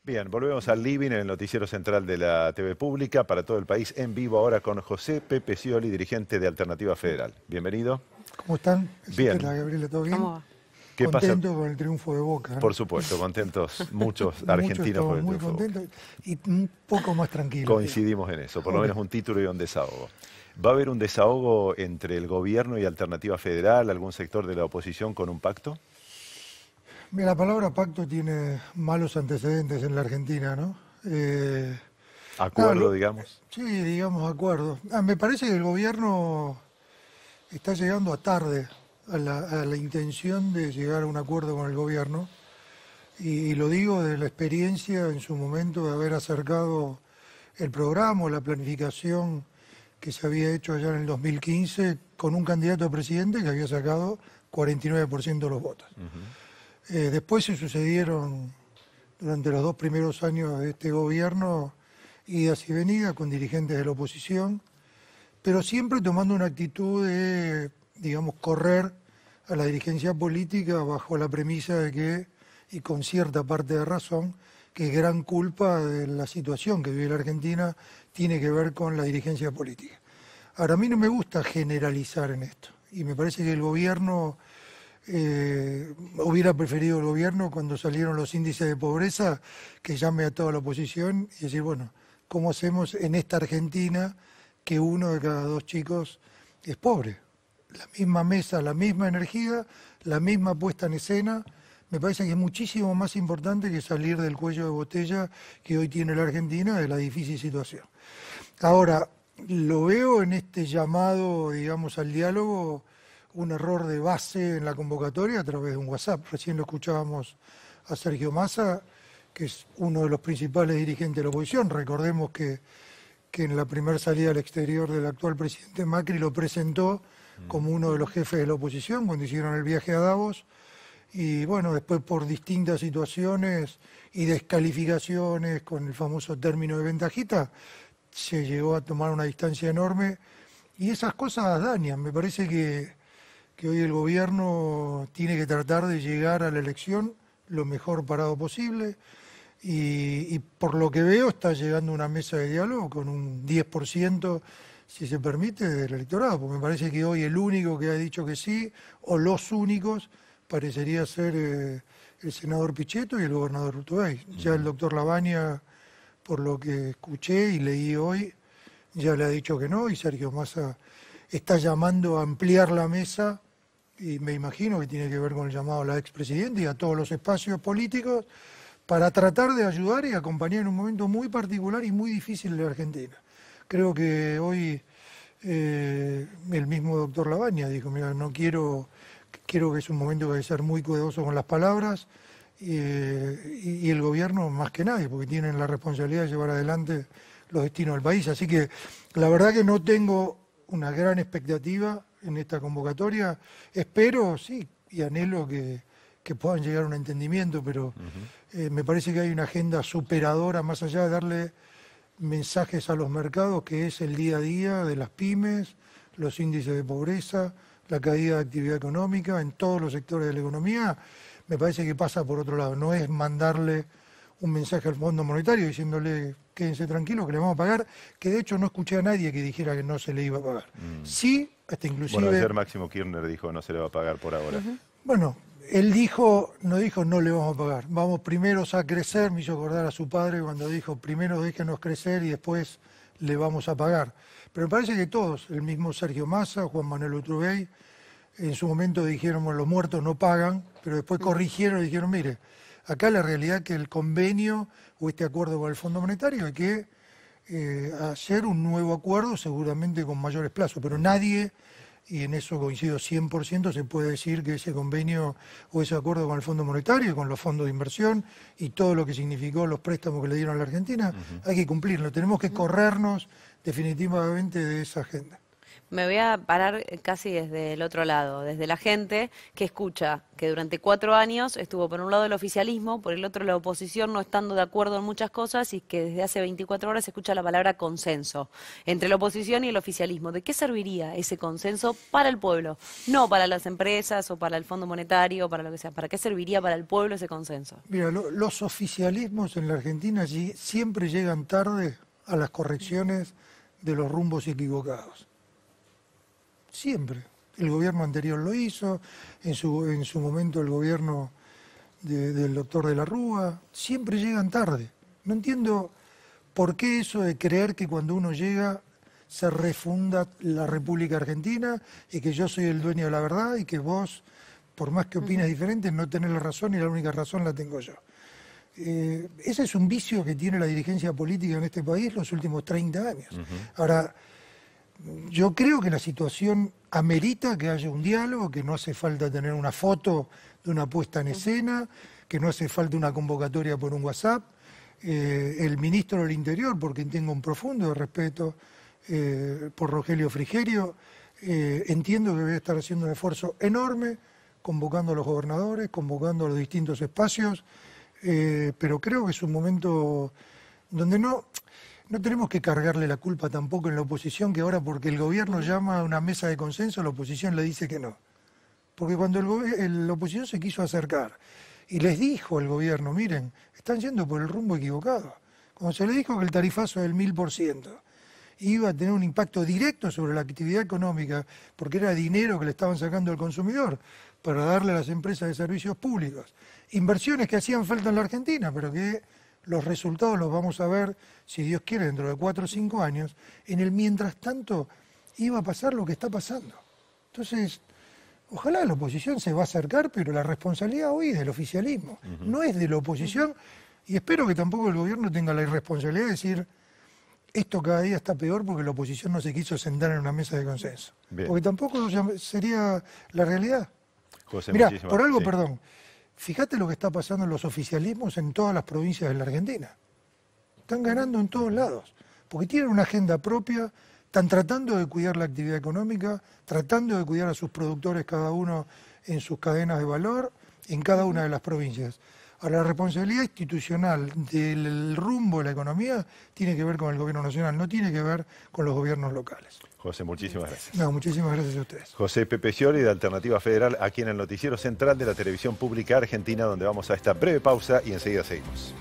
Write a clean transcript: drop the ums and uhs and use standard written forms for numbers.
Bien, volvemos al living en el noticiero central de la TV Pública para todo el país, en vivo ahora con José Pepe Scioli, dirigente de Alternativa Federal. Bienvenido. ¿Cómo están? Bien. Gabriela, ¿todo bien? ¿Cómo va? ¿Qué Contento pasa? con el triunfo de Boca, ¿no? Por supuesto, contentos muchos argentinos por el muy triunfo de Boca. contentos y un poco más tranquilos. Coincidimos en eso, por lo menos un título y un desahogo. ¿Va a haber un desahogo entre el gobierno y Alternativa Federal, algún sector de la oposición con un pacto? Mira, la palabra pacto tiene malos antecedentes en la Argentina, ¿no? ¿Acuerdo, digamos? Sí, digamos acuerdo. Me parece que el gobierno está llegando a tarde a la intención de llegar a un acuerdo con el gobierno. Y lo digo de la experiencia en su momento de haber acercado el programa o la planificación que se había hecho allá en el 2015 con un candidato a presidente que había sacado 49% de los votos. Después se sucedieron, durante los 2 primeros años de este gobierno, idas y venidas con dirigentes de la oposición, pero siempre tomando una actitud de, digamos, correr a la dirigencia política bajo la premisa de que, y con cierta parte de razón, que gran culpa de la situación que vive la Argentina tiene que ver con la dirigencia política. Ahora, a mí no me gusta generalizar en esto, y me parece que el gobierno... hubiera preferido el gobierno cuando salieron los índices de pobreza que llame a toda la oposición y decir, bueno, ¿cómo hacemos en esta Argentina que 1 de cada 2 chicos es pobre? La misma mesa, la misma energía, la misma puesta en escena. Me parece que es muchísimo más importante que salir del cuello de botella que hoy tiene la Argentina de la difícil situación. Ahora, lo veo en este llamado, digamos, al diálogo, un error de base en la convocatoria a través de un WhatsApp. Recién lo escuchábamos a Sergio Massa, que es uno de los principales dirigentes de la oposición. Recordemos que en la primera salida al exterior del actual presidente Macri lo presentó como uno de los jefes de la oposición cuando hicieron el viaje a Davos. Y bueno, después por distintas situaciones y descalificaciones con el famoso término de ventajita, se llegó a tomar una distancia enorme. Y esas cosas dañan. Me parece que hoy el gobierno tiene que tratar de llegar a la elección lo mejor parado posible y por lo que veo está llegando a una mesa de diálogo con un 10%, si se permite, del electorado, porque me parece que hoy el único que ha dicho que sí, o los únicos, parecería ser el senador Pichetto y el gobernador Urtubey. Ya el doctor Lavagna, por lo que escuché y leí hoy, ya le ha dicho que no, y Sergio Massa está llamando a ampliar la mesa, y me imagino que tiene que ver con el llamado a la expresidenta y a todos los espacios políticos, para tratar de ayudar y acompañar en un momento muy particular y muy difícil de la Argentina. Creo que hoy el mismo doctor Lavagna dijo, mira, no quiero que es un momento que hay que ser muy cuidadoso con las palabras, y el gobierno más que nadie, porque tienen la responsabilidad de llevar adelante los destinos del país. Así que la verdad que no tengo una gran expectativa en esta convocatoria. Espero, sí, y anhelo que puedan llegar a un entendimiento, pero me parece que hay una agenda superadora, más allá de darle mensajes a los mercados, que es el día a día de las pymes, los índices de pobreza, la caída de actividad económica en todos los sectores de la economía. Me parece que pasa por otro lado, no es mandarle un mensaje al Fondo Monetario diciéndole quédense tranquilos que le vamos a pagar, que de hecho no escuché a nadie que dijera que no se le iba a pagar. Sí, hasta inclusive... Bueno, ayer Máximo Kirchner dijo no se le va a pagar por ahora. Bueno, él no dijo no le vamos a pagar, vamos primero a crecer, me hizo acordar a su padre cuando dijo primero déjenos crecer y después le vamos a pagar. Pero me parece que todos, el mismo Sergio Massa, Juan Manuel Urtubey, en su momento dijeron los muertos no pagan, pero después corrigieron y dijeron mire, acá la realidad es que el convenio o este acuerdo con el Fondo Monetario hay que hacer un nuevo acuerdo seguramente con mayores plazos, pero nadie, y en eso coincido 100%, se puede decir que ese convenio o ese acuerdo con el Fondo Monetario, con los fondos de inversión y todo lo que significó los préstamos que le dieron a la Argentina, hay que cumplirlo, tenemos que corrernos definitivamente de esa agenda. Me voy a parar casi desde el otro lado, desde la gente que escucha que durante 4 años estuvo por un lado el oficialismo, por el otro la oposición no estando de acuerdo en muchas cosas y que desde hace 24 horas se escucha la palabra consenso entre la oposición y el oficialismo. ¿De qué serviría ese consenso para el pueblo? No para las empresas o para el Fondo Monetario, para lo que sea. ¿Para qué serviría para el pueblo ese consenso? Mira, los oficialismos en la Argentina siempre llegan tarde a las correcciones de los rumbos equivocados. Siempre. El gobierno anterior lo hizo, en su momento el gobierno del doctor de la Rúa, siempre llegan tarde. No entiendo por qué eso de creer que cuando uno llega se refunda la República Argentina y que yo soy el dueño de la verdad y que vos, por más que opines diferente, no tenés la razón y la única razón la tengo yo. Ese es un vicio que tiene la dirigencia política en este país los últimos 30 años. Ahora, yo creo que la situación amerita que haya un diálogo, que no hace falta tener una foto de una puesta en escena, que no hace falta una convocatoria por un WhatsApp. El ministro del Interior, por quien tengo un profundo respeto por Rogelio Frigerio, entiendo que debe estar haciendo un esfuerzo enorme, convocando a los gobernadores, convocando a los distintos espacios, pero creo que es un momento donde no tenemos que cargarle la culpa tampoco en la oposición, que ahora porque el gobierno llama a una mesa de consenso, la oposición le dice que no. Porque cuando la oposición se quiso acercar y les dijo al gobierno, miren, están yendo por el rumbo equivocado. Cuando se le dijo que el tarifazo del 1000% iba a tener un impacto directo sobre la actividad económica, porque era dinero que le estaban sacando al consumidor para darle a las empresas de servicios públicos. Inversiones que hacían falta en la Argentina, pero que los resultados los vamos a ver, si Dios quiere, dentro de 4 o 5 años. En el mientras tanto iba a pasar lo que está pasando. Entonces, ojalá la oposición se va a acercar, pero la responsabilidad hoy es del oficialismo, no es de la oposición, y espero que tampoco el gobierno tenga la irresponsabilidad de decir esto cada día está peor porque la oposición no se quiso sentar en una mesa de consenso. Bien. Porque tampoco sería la realidad. José, mirá, por algo, perdón, fíjate lo que está pasando en los oficialismos en todas las provincias de la Argentina. Están ganando en todos lados, porque tienen una agenda propia, están tratando de cuidar la actividad económica, tratando de cuidar a sus productores cada uno en sus cadenas de valor, en cada una de las provincias. Ahora, la responsabilidad institucional del rumbo de la economía tiene que ver con el gobierno nacional, no tiene que ver con los gobiernos locales. José, muchísimas gracias. No, muchísimas gracias a ustedes. José Pepe Scioli, de Alternativa Federal, aquí en el Noticiero Central de la Televisión Pública Argentina, donde vamos a esta breve pausa y enseguida seguimos.